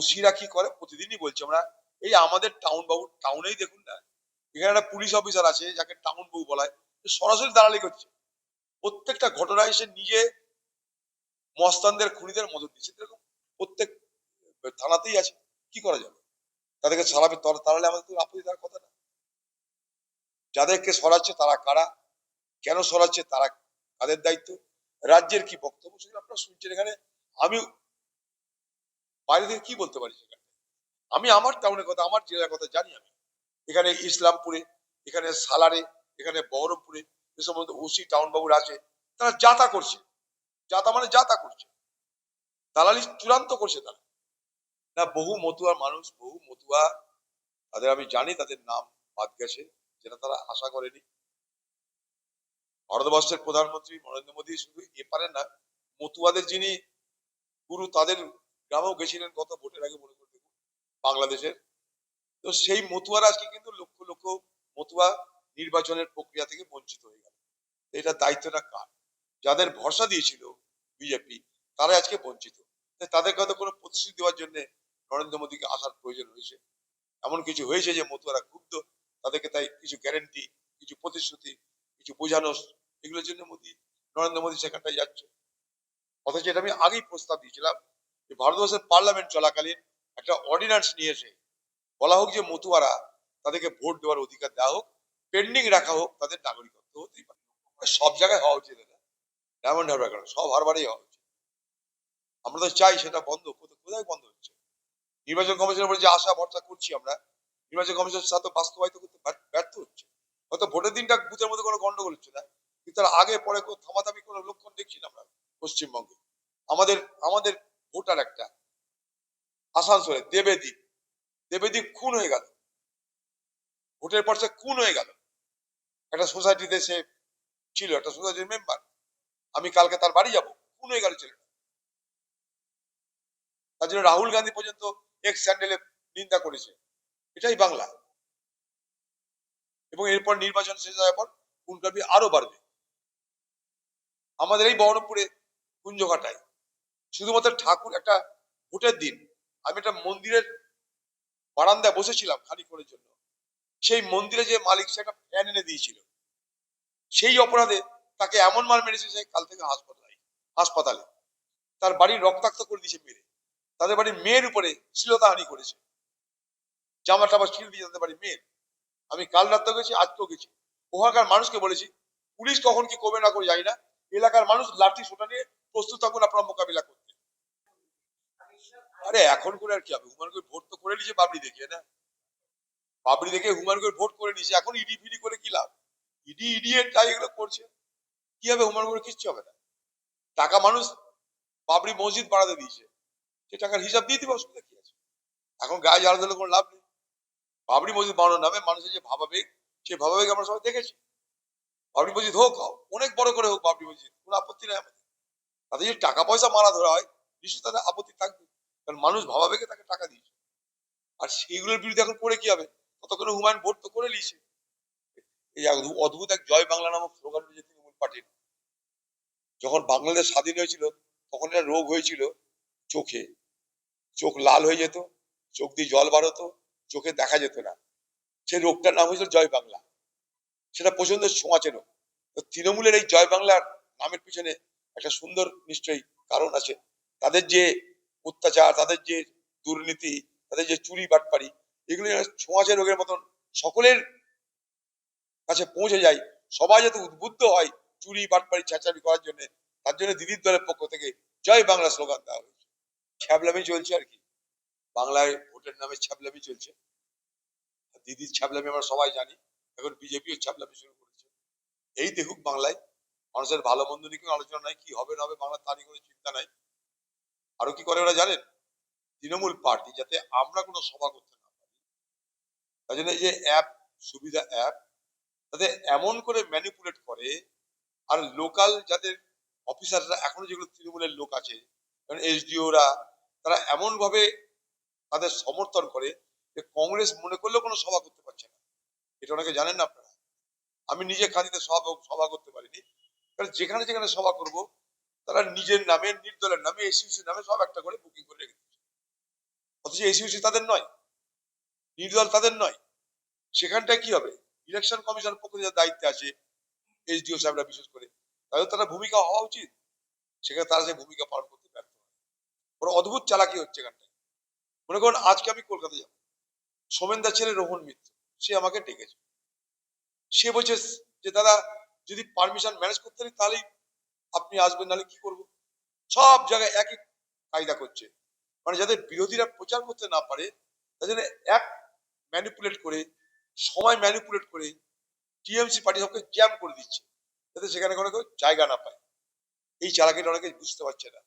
ওসিরা কি করে প্রতিদিনই বলছি আমরা, এই আমাদের টাউনেই দেখুন না, এখানে একটা পুলিশ অফিসার আছে যাকে টাউন বাবু বলা হয়, সরাসরি দালালি করছে। প্রত্যেকটা ঘটনায় সে নিজে মস্তানদের খুনিদের মদত দিচ্ছে, এরকম প্রত্যেক থানাতেই আছে। কি করা যাবে? তাদেরকে সরাবে, তাহলে আমাদের তো আপত্তি থাকার কথা না। যাদেরকে সরাচ্ছে তারা কারা, কেন সরাচ্ছে, তারা কাদের দায়িত্ব, রাজ্যের কি বক্তব্য, সেগুলো আপনারা শুনছেন এখানে। আমি বাইরে থেকে কি বলতে পারি সেখানে? আমি আমার টাউনের কথা, আমার জেলার কথা জানি। আমি এখানে ইসলামপুরে, এখানে সালারে, এখানে বহরমপুরে যে সমস্ত ওসি টাউন বাবুরা আছে, তারা যাতা করছে। যাতা মানে যাতা করছে, দালালি চূড়ান্ত করছে তারা। না, বহু মতুয়ার মানুষ, বহু মতুয়া, তাদের আমি জানি, তাদের নাম বাদ গেছে, যেটা তারা আশা করেনি। ভারতবর্ষের প্রধানমন্ত্রী নরেন্দ্র মোদী শুধু এপারে না, মতুয়াদের যিনি গুরু, তাদের গ্রামেও গেছিলেন গত ভোটের আগে, মনে করে দেখুন বাংলাদেশের। তো সেই মতুয়ারা আজকে কিন্তু লক্ষ লক্ষ মতুয়া নির্বাচনের প্রক্রিয়া থেকে বঞ্চিত হয়ে গেল। এটা দায়িত্বটা কার? যাদের ভরসা দিয়েছিল বিজেপি, তারা আজকে বঞ্চিত। তাদেরকে হয়তো কোনো প্রতিশ্রুতি দেওয়ার জন্য নরেন্দ্র মোদীকে আসার প্রয়োজন হয়েছে। এমন কিছু হয়েছে যে মতুয়ারা ক্ষুব্ধ, তাদেরকে তাই কিছু গ্যারেন্টি, কিছু প্রতিশ্রুতি, কিছু বোঝানো, এগুলোর জন্য নরেন্দ্র মোদী সেখানটায় যাচ্ছে। অথচ এটা আমি আগেই প্রস্তাব দিয়েছিলাম যে ভারতবর্ষের পার্লামেন্ট চলাকালীন একটা অর্ডিন্যান্স নিয়ে এসে বলা হোক যে মতুয়ারা, তাদেরকে ভোট দেওয়ার অধিকার দেওয়া হোক, পেন্ডিং রাখা হোক, তাদের নাগরিকত্ব হতেই পারে। সব জায়গায় হওয়া উচিত এটা, ডায়মন্ড হারবার কেন, সব হারবারেই হওয়া উচিত। আমরা তো চাই সেটা বন্ধ, কোথায় বন্ধ হচ্ছে? নির্বাচন কমিশনের উপরে যে আশা ভরসা করছি আমরা, নির্বাচন কমিশনের সাথে বাস্তবায়িত করতে ব্যর্থ হচ্ছে। হয়তো ভোটের দিনটা বুথের মধ্যে কোনো গন্ডগোল হচ্ছে না, কিন্তু তার আগে পরে থামাথামি কোনো লক্ষণ দেখছি না আমরা পশ্চিমবঙ্গে। আমাদের আমাদের ভোটার একটা আসানসোলে দেবেদীপ খুন হয়ে গেল, ভোটের পর সে খুন হয়ে গেল। একটা সোসাইটিতে সে ছিল, একটা সোসাইটির মেম্বার। আমি কালকে তার বাড়ি যাব, খুন হয়ে গেল ছেলেটা। তার জন্য রাহুল গান্ধী পর্যন্ত এক্স স্যান্ডেলে নিন্দা করেছে। এটাই বাংলা। এবং এরপর নির্বাচন শেষ হওয়ার পর খুনকাবি আরো বাড়বে। আমাদের এই বহরমপুরে কুঞ্জঘাটায় শুধুমাত্র ঠাকুর একটা ভোটের দিন আমি একটা মন্দিরের বারান্দায় বসেছিলাম খানিক্ষণের জন্য। সেই মন্দিরে যে মালিক, সে একটা ফ্যান এনে দিয়েছিল, সেই অপরাধে তাকে এমন মার মেরেছে, সে কাল থেকে হাসপাতালে। তার বাড়ি রক্তাক্ত করে দিয়েছে মেরে। তাদের বাড়ির মেয়ের উপরে শ্লীলতাহানি করেছে, জামা টামা ছিঁড়ে দিয়ে তাদের বাড়ির মেয়ের। আমি কাল রাত্রে গেছি, আজকেও গেছি। ওখানকার মানুষকে বলেছি, পুলিশ কখন কি করবে না করে জানি না, এলাকার মানুষ লাঠি সোটা নিয়ে প্রস্তুত থাকুন আপনার মোকাবিলা করতে। আরে এখন করে আর কি হবে? হুমায়ুন কবির ভোট তো করে নিয়েছে বাবরি দেখিয়ে, না বাবরি দেখে হুমায়ুন কবির ভোট করে নিয়েছে। এখন ইডি ফিডি করে কি লাভ? ইডিয়েট তাই এগুলো করছে। কি হবে? হুমায়ুন কবির কিচ্ছু হবে না। টাকা মানুষ বাবরি মসজিদ বাড়াতে দিয়েছে, সে টাকার হিসাব দিয়ে দিবে, অসুবিধা কি আছে? এখন গায়ে জ্বালা দিলে কোনো লাভ নেই। বাবরি মসজিদ বানানোর নামে মানুষের যে ভাবাবেগ, সেই ভাবাবেগ আমরা সবাই দেখেছি। বাবরি মসজিদ হোক, অনেক বড় করে হোক বাবরি মসজিদ, কোনো আপত্তি নেই আমাদের। তাদের যদি টাকা পয়সা মারা ধরা হয়, নিশ্চয়ই তাদের আপত্তি থাকবে, কারণ মানুষ ভাবাবেগে তাকে টাকা দিয়েছে। আর সেইগুলোর বিরুদ্ধে এখন করে কি হবে? ততক্ষণে হুমায়ুন ভোট তো করে নিয়েছে। এই অদ্ভুত এক জয় বাংলা নামক স্লোগান রয়েছে তৃণমূল পার্টির। যখন বাংলাদেশ স্বাধীন হয়েছিল, তখন একটা রোগ হয়েছিল চোখে, চোখ লাল হয়ে যেত, চোখ দিয়ে জল বার হতো, চোখে দেখা যেত না। সেই রোগটার নাম হয়েছিল জয় বাংলা। সেটা প্রচন্ড ছোঁয়াচে রোগ। তো তৃণমূলের এই জয় বাংলার নামের পিছনে একটা সুন্দর নিশ্চয়ই কারণ আছে। তাদের যে অত্যাচার, তাদের যে দুর্নীতি, তাদের যে চুরি বাটপারি, এগুলো ছোঁয়াচে রোগের মতন সকলের কাছে পৌঁছে যায়। সবাই যাতে উদ্বুদ্ধ হয় চুরি বাটপারি চেঁচামি করার জন্য, তার জন্য দিদির দলের পক্ষ থেকে জয় বাংলা স্লোগান দেওয়া হয়েছে। ছ্যাবলামি চলছে আর কি, বাংলায় ভোটের নামে ছ্যাবলামি চলছে। দিদির ছ্যাবলামি আমরা সবাই জানি, এখন বিজেপিও ছ্যাবলামি শুরু করেছে। এই দেখুক বাংলায় মানুষের ভালো মন্দ নিয়ে কোনো আলোচনা নাই, কি হবে না হবে বাংলা তা নিয়ে কোনো চিন্তা নাই। আরো কি করে ওরা জানেন? তৃণমূল পার্টি যাতে আমরা কোনো সভা করতে না পারি, তাই জন্য এই যে অ্যাপ, সুবিধা অ্যাপ, তাদের এমন করে ম্যানিপুলেট করে। আর লোকাল যাদের অফিসাররা এখনো যেগুলো তৃণমূলের লোক আছে, কারণ এসডিওরা, তারা এমন ভাবে তাদের সমর্থন করে যে কংগ্রেস মনে করলেও কোনো সভা করতে পারছে না। এটা অনেকে জানেন না আপনারা। আমি নিজে খাদিতে সভা করতে পারিনি, কারণ যেখানে যেখানে সভা করব, তারা নিজের নামে, নির্দলের নামে, এসিসির নামে সব একটা করে বুকিং করে রেখে দিচ্ছে। অথচ এসিউসি তাদের নয়, নির্দল তাদের নয়। সেখানটায় কি হবে? ইলেকশন কমিশন পক্ষ থেকে দায়িত্বে আছে এসডিও সাহেবরা বিশেষ করে, তাদের তারা ভূমিকা হওয়া উচিত, সেখানে তারা সেই ভূমিকা পালন করতে ব্যর্থ হয়। ওরা অদ্ভুত চালাকি হচ্ছে এখানটায়। মনে করুন আজকে আমি কলকাতা যাবো, সোমেনদার ছেলে রোহন মিত্র সে আমাকে ডেকেছে, সে বলছে যে দাদা যদি পারমিশন ম্যানেজ করতে পারি তাহলেই আপনি আসবেন, নাহলে কি করবো। সব জায়গায় একই কায়দা করছে, মানে যাদের বিরোধীরা প্রচার করতে না পারে তাদের এক ম্যানিপুলেট করে, সময় ম্যানিপুলেট করে টিএমসি পার্টি সবকে জ্যাম করে দিচ্ছে, যাতে সেখানে কোনো কেউ জায়গা না পায়। এই চালাকিটা অনেকে বুঝতে পারছে না।